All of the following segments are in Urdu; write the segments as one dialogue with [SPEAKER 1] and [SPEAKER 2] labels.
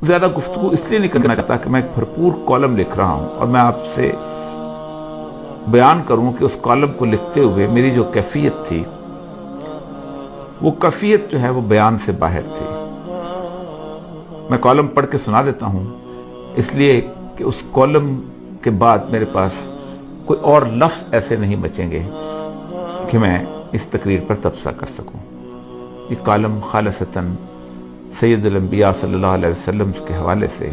[SPEAKER 1] زیادہ گفتگو اس لیے نہیں کرنا چاہتا کہ میں ایک بھرپور کالم لکھ رہا ہوں اور میں آپ سے بیان کروں کہ اس کالم کو لکھتے ہوئے میری جو کیفیت تھی وہ کیفیت جو ہے وہ بیان سے باہر تھی۔ میں کالم پڑھ کے سنا دیتا ہوں اس لیے کہ اس کالم کے بعد میرے پاس کوئی اور لفظ ایسے نہیں بچیں گے کہ میں اس تقریر پر تبصرہ کر سکوں۔ یہ کالم خالصتاً سید الانبیاء صلی اللہ علیہ وسلم کے حوالے سے،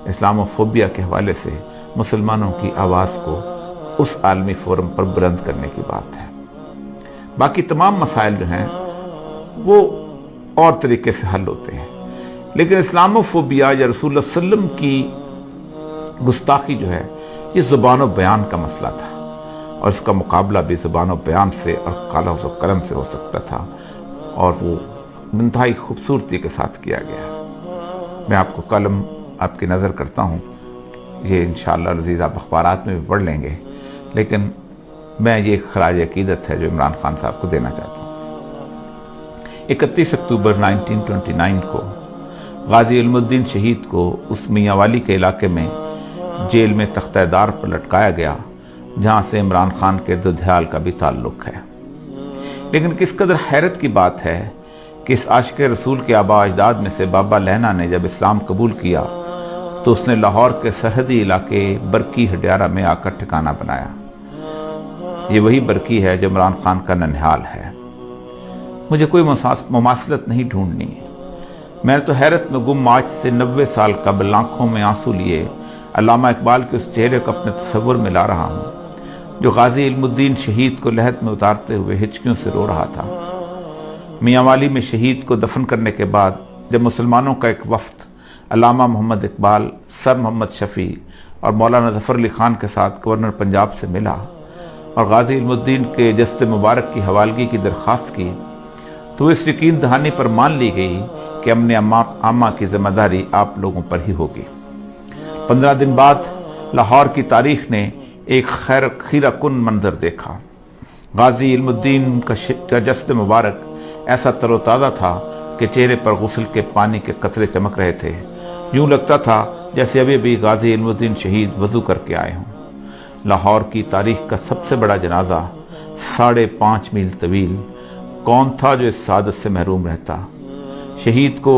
[SPEAKER 1] اسلام فوبیا کے حوالے سے مسلمانوں کی آواز کو اس عالمی فورم پر بلند کرنے کی بات ہے۔ باقی تمام مسائل جو ہیں وہ اور طریقے سے حل ہوتے ہیں، لیکن اسلام فوبیا یا رسول اللہ صلی اللہ علیہ وسلم کی گستاخی جو ہے یہ زبان و بیان کا مسئلہ تھا، اور اس کا مقابلہ بھی زبان و بیان سے اور قلم و قلم سے ہو سکتا تھا، اور وہ انتہائی خوبصورتی کے ساتھ کیا گیا۔ میں آپ کو کالم آپ کی نظر کرتا ہوں، یہ انشاءاللہ عزیز آپ اخبارات میں بھی پڑھ لیں گے، لیکن میں یہ خراج عقیدت ہے جو عمران خان صاحب کو دینا چاہتا ہوں۔ 31 اکتوبر 1929 کو غازی علم الدین شہید کو اس میاں والی کے علاقے میں جیل میں تختہ دار پر لٹکایا گیا، جہاں سے عمران خان کے دودھیال کا بھی تعلق ہے۔ لیکن کس قدر حیرت کی بات ہے کہ اس عاشق رسول کے آباء اجداد میں سے بابا لہنا نے جب اسلام قبول کیا تو اس نے لاہور کے سرحدی علاقے برکی ہڈیارہ میں آ کر ٹھکانہ بنایا۔ یہ وہی برکی ہے جو عمران خان کا ننہال ہے۔ مجھے کوئی مماثلت نہیں ڈھونڈنی، میں تو حیرت میں گم آج سے 90 سال قبل آنکھوں میں آنسو لیے علامہ اقبال کے اس چہرے کو اپنے تصور میں لا رہا ہوں جو غازی علم الدین شہید کو لحد میں اتارتے ہوئے ہچکیوں سے رو رہا تھا۔ میاں والی میں شہید کو دفن کرنے کے بعد جب مسلمانوں کا ایک وفد علامہ محمد اقبال، سر محمد شفیع اور مولانا ظفر علی خان کے ساتھ گورنر پنجاب سے ملا اور غازی علم الدین کے جسد مبارک کی حوالگی کی درخواست کی تو اس یقین دہانی پر مان لی گئی کہ امن عامہ کی ذمہ داری آپ لوگوں پر ہی ہوگی۔ 15 دن بعد لاہور کی تاریخ نے ایک خیرہ کن منظر دیکھا۔ غازی علم الدین کا جسد مبارک ایسا تر و تازہ تھا کہ چہرے پر غسل کے پانی کے قطرے چمک رہے تھے، یوں لگتا تھا جیسے ابھی ابھی غازی علم الدین شہید وضو کر کے آئے ہوں۔ لاہور کی تاریخ کا سب سے بڑا جنازہ 5.5 میل طویل کون تھا جو اس سعادت سے محروم رہتا؟ شہید کو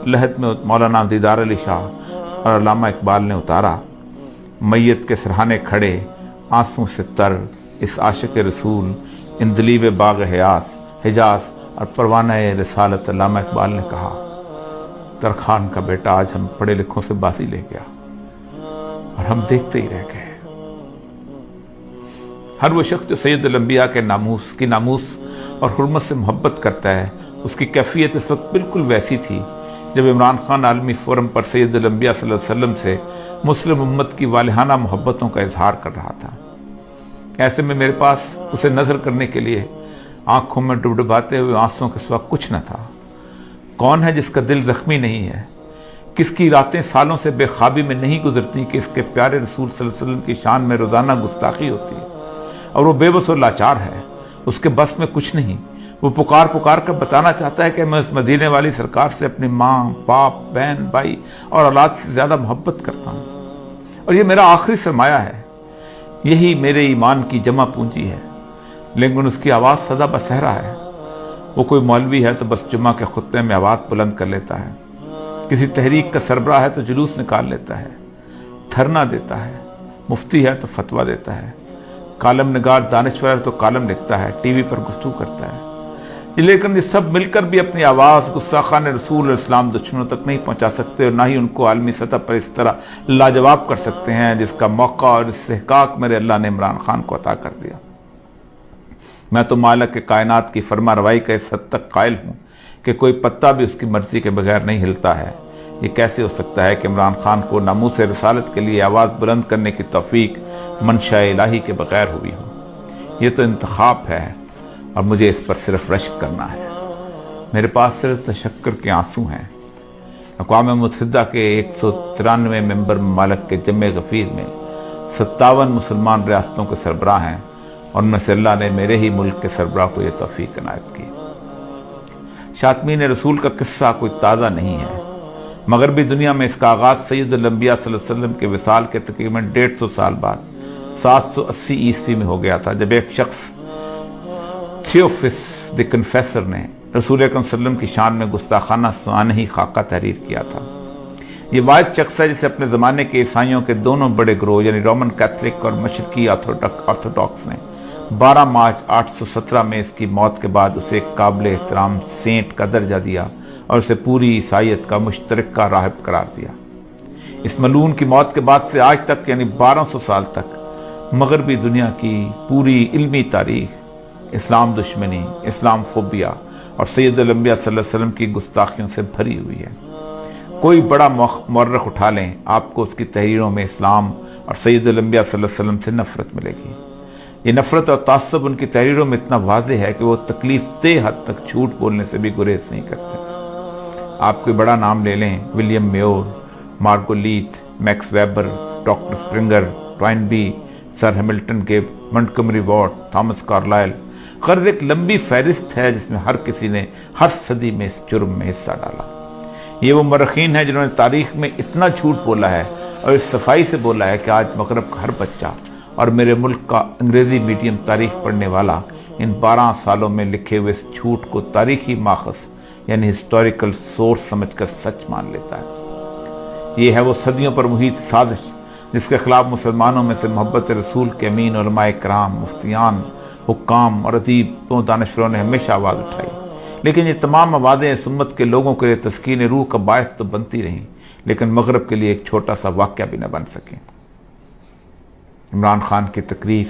[SPEAKER 1] لحد میں مولانا دیدار علی شاہ اور علامہ اقبال نے اتارا۔ میت کے سرہانے کھڑے آنسوں سے تر اس عاشق رسول اندلیب باغ حجاز اور پروانہ رسالت علامہ اقبال نے کہا، ترخان کا بیٹا آج ہم پڑھے لکھوں سے بازی لے گیا اور ہم دیکھتے ہی رہ گئے۔ ہر وہ شخص جو سید الانبیاء کے ناموس اور حرمت سے محبت کرتا ہے، اس کی کیفیت اس وقت بالکل ویسی تھی جب عمران خان عالمی فورم پر سید الانبیاء صلی اللہ علیہ وسلم سے مسلم امت کی والہانہ محبتوں کا اظہار کر رہا تھا۔ ایسے میں میرے پاس اسے نظر کرنے کے لیے آنکھوں میں ڈبڈباتے ہوئے آنسوں کے سوا کچھ نہ تھا۔ کون ہے جس کا دل زخمی نہیں ہے؟ کس کی راتیں سالوں سے بے خوابی میں نہیں گزرتی کہ اس کے پیارے رسول صلی اللہ علیہ وسلم کی شان میں روزانہ گستاخی ہوتی ہے اور وہ بے بس و لاچار ہے، اس کے بس میں کچھ نہیں۔ وہ پکار کر بتانا چاہتا ہے کہ میں اس مدینے والی سرکار سے اپنی ماں، باپ، بہن، بھائی اور اولاد سے زیادہ محبت کرتا ہوں، اور یہ میرا آخری سرمایہ ہے، یہی میرے ایمان کی جمع پونجی ہے۔ لیکن اس کی آواز سدا بصہرا ہے۔ وہ کوئی مولوی ہے تو بس جمعہ کے خطبے میں آواز بلند کر لیتا ہے، کسی تحریک کا سربراہ ہے تو جلوس نکال لیتا ہے، دھرنا دیتا ہے، مفتی ہے تو فتویٰ دیتا ہے، کالم نگار دانشور ہے تو کالم لکھتا ہے، ٹی وی پر گفتگو کرتا ہے۔ لیکن یہ سب مل کر بھی اپنی آواز گستاخان رسول اور اسلام دشمنوں تک نہیں پہنچا سکتے، اور نہ ہی ان کو عالمی سطح پر اس طرح لاجواب کر سکتے ہیں جس کا موقع اور استحقاق میرے اللہ نے عمران خان کو عطا کر دیا۔ میں تو مالک کے کائنات کی فرما روائی کا اس حد تک قائل ہوں کہ کوئی پتا بھی اس کی مرضی کے بغیر نہیں ہلتا ہے۔ یہ کیسے ہو سکتا ہے کہ عمران خان کو ناموس رسالت کے لیے آواز بلند کرنے کی توفیق منشاء الہی کے بغیر ہوئی ہو؟ یہ تو انتخاب ہے اور مجھے اس پر صرف رشک کرنا ہے۔ میرے پاس صرف تشکر کے آنسو ہیں۔ اقوام متحدہ کے 193 ممبر ممالک کے جمع غفیر میں 57 مسلمان ریاستوں کے سربراہ ہیں، اور ان میں سے اللہ نے میرے ہی ملک کے سربراہ کو یہ توفیق عنایت کی۔ شاطمین رسول کا قصہ کوئی تازہ نہیں ہے، مغربی دنیا میں اس کا آغاز سید الانبیاء صلی اللہ علیہ وسلم کے وصال کے تقریباً 150 سال بعد 780 عیسوی میں ہو گیا تھا، جب ایک شخص تھیوفس دی کنفیسر نے رسول اکرم صلی اللہ علیہ وسلم کی شان میں گستاخانہ سوانحی خاکہ تحریر کیا تھا۔ یہ واحد شخص ہے جسے اپنے زمانے کے عیسائیوں کے دونوں بڑے گروہ یعنی رومن کیتھولک اور مشرقی آرتھوڈاکس نے 12 مارچ 817 میں اس کی موت کے بعد اسے ایک قابل احترام سینٹ کا درجہ دیا اور اسے پوری عیسائیت کا مشترکہ راہب قرار دیا۔ اس ملعون کی موت کے بعد سے آج تک یعنی 1200 سال تک مغربی دنیا کی پوری علمی تاریخ اسلام دشمنی، اسلام فوبیا اور سید الانبیاء صلی اللہ علیہ وسلم کی گستاخیوں سے بھری ہوئی ہے۔ کوئی بڑا مورخ اٹھا لیں، آپ کو اس کی تحریروں میں اسلام اور سید الانبیاء صلی اللہ علیہ وسلم سے نفرت ملے گی۔ یہ نفرت اور تعصب ان کی تحریروں میں اتنا واضح ہے کہ وہ تکلیف دہ حد تک جھوٹ بولنے سے بھی گریز نہیں کرتے۔ آپ کوئی بڑا نام لے لیں، William Muir, Margoliouth, Max Weber, doctor Sprenger, Toynbee, sir Hamilton Gibb, Montgomery Ward, Thomas Carlyle, غرض ایک لمبی فہرست ہے جس میں ہر کسی نے ہر صدی میں اس جرم میں حصہ ڈالا۔ یہ وہ مورخین ہیں جنہوں نے تاریخ میں اتنا جھوٹ بولا ہے اور اس صفائی سے بولا ہے کہ آج مغرب کا ہر بچہ اور میرے ملک کا انگریزی میڈیم تاریخ پڑھنے والا ان 12 سالوں میں لکھے ہوئے اس جھوٹ کو تاریخی ماخذ یعنی ہسٹوریکل سورس سمجھ کر سچ مان لیتا ہے۔ یہ ہے وہ صدیوں پر محیط سازش جس کے خلاف مسلمانوں میں سے محبت رسول کے امین علماء کرام، مفتیان، حکام اور ادیب و دانشوروں نے ہمیشہ آواز اٹھائی، لیکن یہ تمام آوازیں اس امت کے لوگوں کے لیے تسکین روح کا باعث تو بنتی رہیں، لیکن مغرب کے لیے ایک چھوٹا سا واقعہ بھی نہ بن سکیں۔ عمران خان کی تقریر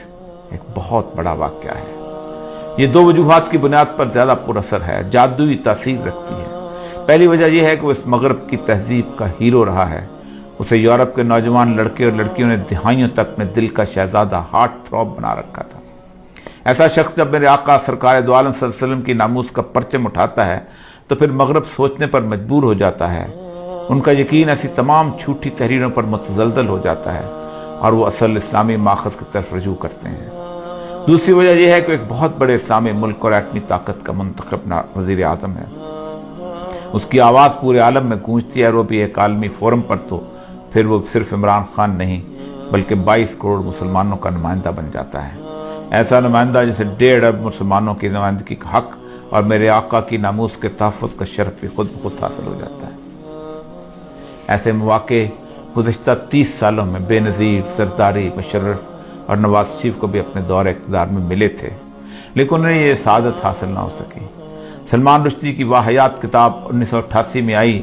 [SPEAKER 1] ایک بہت بڑا واقعہ ہے۔ یہ 2 وجوہات کی بنیاد پر زیادہ پر اثر ہے، جادوئی تاثیر رکھتی ہے۔ پہلی وجہ یہ ہے کہ وہ اس مغرب کی تہذیب کا ہیرو رہا ہے۔ اسے یورپ کے نوجوان لڑکے اور لڑکیوں نے دہائیوں تک اپنے دل کا شہزادہ، ہارٹ تھروب بنا رکھا تھا۔ ایسا شخص جب میرے آقا سرکار دو عالم صلی اللہ علیہ وسلم کی ناموس کا پرچم اٹھاتا ہے تو پھر مغرب سوچنے پر مجبور ہو جاتا ہے، ان کا یقین ایسی تمام جھوٹی تحریروں پر متزلزل ہو جاتا ہے اور وہ اصل اسلامی ماخذ کی طرف رجوع کرتے ہیں۔ دوسری وجہ یہ ہے کہ ایک بہت بڑے اسلامی ملک اور ایٹمی طاقت کا منتخب وزیر اعظم ہے، اس کی آواز پورے عالم میں گونجتی ہے اور وہ بھی ایک عالمی فورم پر، تو پھر وہ صرف عمران خان نہیں بلکہ 22 کروڑ مسلمانوں کا نمائندہ بن جاتا ہے، ایسا نمائندہ جسے 1.5 ارب مسلمانوں کی نمائندگی کا حق اور میرے آقا کی ناموس کے تحفظ کا شرف بھی خود بخود حاصل ہو جاتا ہے۔ ایسے مواقع گزشتہ 30 سالوں میں بے نظیر زرداری، مشرف اور نواز شریف کو بھی اپنے دور اقتدار میں ملے تھے، لیکن انہیں یہ سعادت حاصل نہ ہو سکی۔ سلمان رشدی کی واحیات کتاب 1988 میں آئی